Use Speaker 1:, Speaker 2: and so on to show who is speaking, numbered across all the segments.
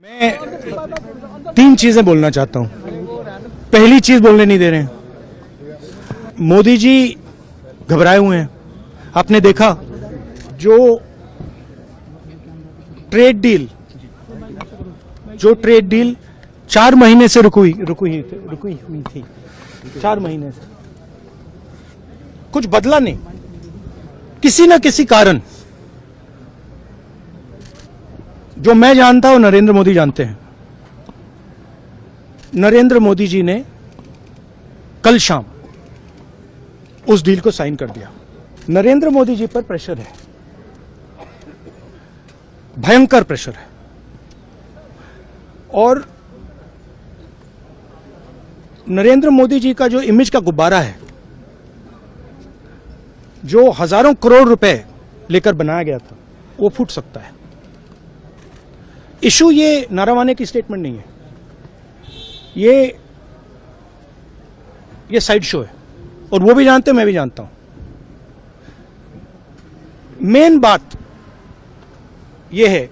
Speaker 1: मैं तीन चीजें बोलना चाहता हूं। पहली चीज बोलने नहीं दे रहे हैं। मोदी जी घबराए हुए हैं। आपने देखा जो ट्रेड डील 4 महीने से रुकी हुई थी 4 महीने से कुछ बदला नहीं। किसी न किसी कारण, जो मैं जानता हूं नरेंद्र मोदी जानते हैं। नरेंद्र मोदी जी ने कल शाम उस डील को साइन कर दिया। नरेंद्र मोदी जी पर प्रेशर है, भयंकर प्रेशर है। और नरेंद्र मोदी जी का जो इमेज का गुब्बारा है, जो हजारों करोड़ रुपए लेकर बनाया गया था, वो फूट सकता है। इशू ये नारावाने की स्टेटमेंट नहीं है, ये साइड शो है। और वो भी जानते हैं, मैं भी जानता हूं। मेन बात यह है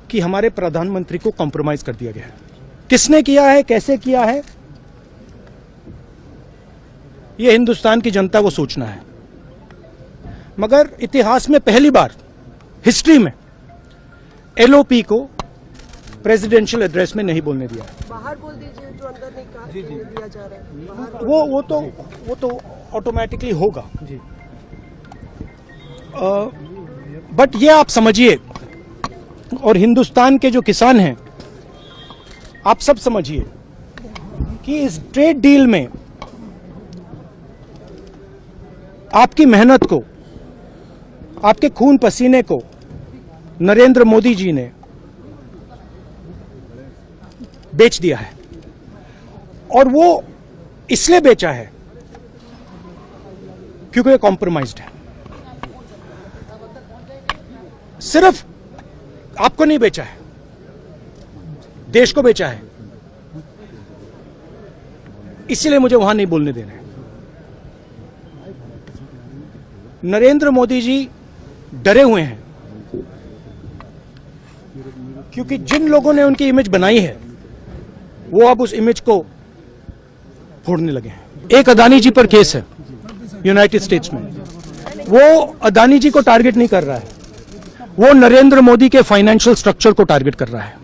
Speaker 1: कि हमारे प्रधानमंत्री को कॉम्प्रोमाइज कर दिया गया है। किसने किया है, कैसे किया है, यह हिंदुस्तान की जनता को सोचना है। मगर इतिहास में पहली बार हिस्ट्री में एलओपी को प्रेसिडेंशियल एड्रेस में नहीं बोलने दिया।
Speaker 2: बाहर बोल दीजिए, जो अंदर नहीं कहा दिया जा रहा है।
Speaker 1: वो तो ऑटोमेटिकली होगा जी। बट ये आप समझिए, और हिंदुस्तान के जो किसान हैं, आप सब समझिए कि इस ट्रेड डील में आपकी मेहनत को, आपके खून पसीने को नरेंद्र मोदी जी ने बेच दिया है। और वो इसलिए बेचा है क्योंकि ये कॉम्प्रोमाइज्ड है। सिर्फ आपको नहीं बेचा है, देश को बेचा है। इसीलिए मुझे वहां नहीं बोलने दे रहे हैं। नरेंद्र मोदी जी डरे हुए हैं क्योंकि जिन लोगों ने उनकी इमेज बनाई है, वो अब उस इमेज को फोड़ने लगे हैं। एक अदानी जी पर केस है यूनाइटेड स्टेट्स में। वो अदानी जी को टारगेट नहीं कर रहा है, वो नरेंद्र मोदी के फाइनेंशियल स्ट्रक्चर को टारगेट कर रहा है।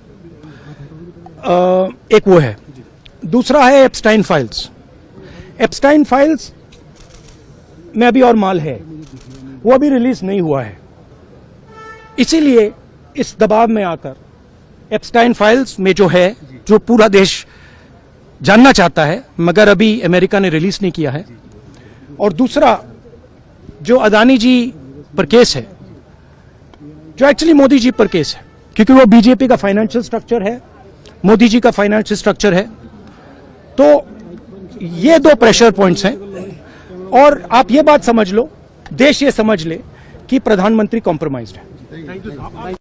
Speaker 1: एक वो है। दूसरा है एप्स्टाइन फाइल्स। एप्स्टाइन फाइल्स में अभी और माल है, वो अभी रिलीज नहीं हुआ है। इसीलिए इस दबाव में आकर एप्स्टाइन फाइल्स में जो है, जो पूरा देश जानना चाहता है, मगर अभी अमेरिका ने रिलीज नहीं किया है। और दूसरा जो अदानी जी पर केस है, जो एक्चुअली मोदी जी पर केस है, क्योंकि वो बीजेपी का फाइनेंशियल स्ट्रक्चर है, मोदी जी का फाइनेंशियल स्ट्रक्चर है। तो ये 2 प्रेशर पॉइंट्स हैं। और आप ये बात समझ लो, देश ये समझ ले कि प्रधानमंत्री कॉम्प्रोमाइज्ड है।